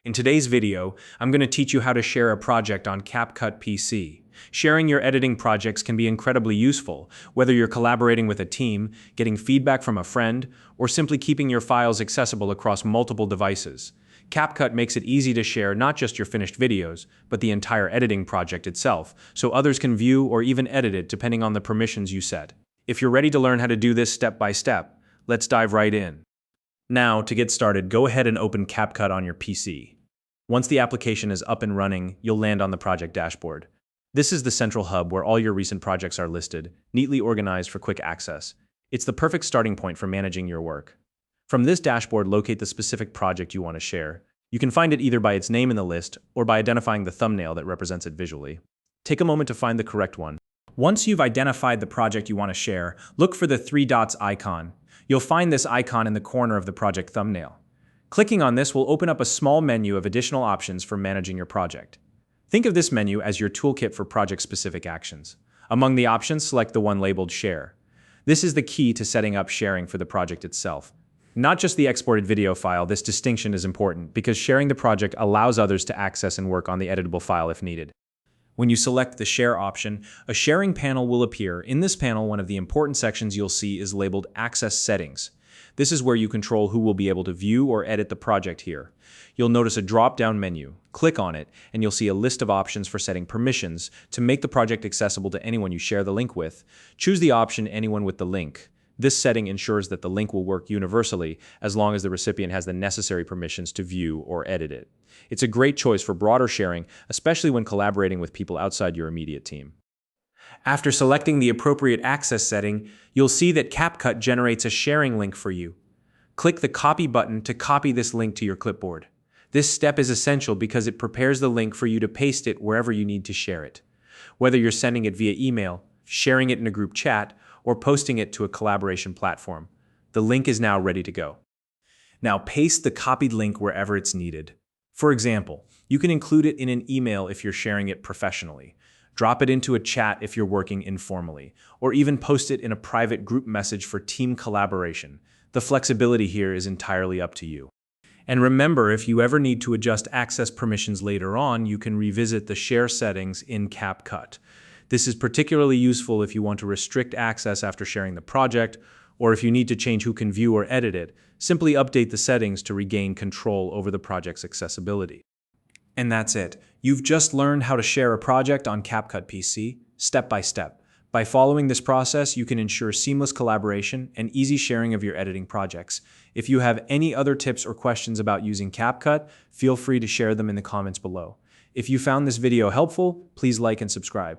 In today's video, I'm going to teach you how to share a project on CapCut PC. Sharing your editing projects can be incredibly useful, whether you're collaborating with a team, getting feedback from a friend, or simply keeping your files accessible across multiple devices. CapCut makes it easy to share not just your finished videos, but the entire editing project itself, so others can view or even edit it depending on the permissions you set. If you're ready to learn how to do this step by step, let's dive right in. Now, to get started, go ahead and open CapCut on your PC. Once the application is up and running, you'll land on the project dashboard. This is the central hub where all your recent projects are listed, neatly organized for quick access. It's the perfect starting point for managing your work. From this dashboard, locate the specific project you want to share. You can find it either by its name in the list or by identifying the thumbnail that represents it visually. Take a moment to find the correct one. Once you've identified the project you want to share, look for the three dots icon. You'll find this icon in the corner of the project thumbnail. Clicking on this will open up a small menu of additional options for managing your project. Think of this menu as your toolkit for project-specific actions. Among the options, select the one labeled Share. This is the key to setting up sharing for the project itself. Not just the exported video file, this distinction is important because sharing the project allows others to access and work on the editable file if needed. When you select the Share option, a sharing panel will appear. In this panel, one of the important sections you'll see is labeled Access Settings. This is where you control who will be able to view or edit the project here. You'll notice a drop-down menu. Click on it, and you'll see a list of options for setting permissions to make the project accessible to anyone you share the link with. Choose the option Anyone with the link. This setting ensures that the link will work universally as long as the recipient has the necessary permissions to view or edit it. It's a great choice for broader sharing, especially when collaborating with people outside your immediate team. After selecting the appropriate access setting, you'll see that CapCut generates a sharing link for you. Click the Copy button to copy this link to your clipboard. This step is essential because it prepares the link for you to paste it wherever you need to share it. Whether you're sending it via email, sharing it in a group chat, or posting it to a collaboration platform, the link is now ready to go. Now paste the copied link wherever it's needed. For example, you can include it in an email if you're sharing it professionally, drop it into a chat if you're working informally, or even post it in a private group message for team collaboration. The flexibility here is entirely up to you. And remember, if you ever need to adjust access permissions later on, you can revisit the share settings in CapCut. This is particularly useful if you want to restrict access after sharing the project, or if you need to change who can view or edit it. Simply update the settings to regain control over the project's accessibility. And that's it. You've just learned how to share a project on CapCut PC, step by step. By following this process, you can ensure seamless collaboration and easy sharing of your editing projects. If you have any other tips or questions about using CapCut, feel free to share them in the comments below. If you found this video helpful, please like and subscribe.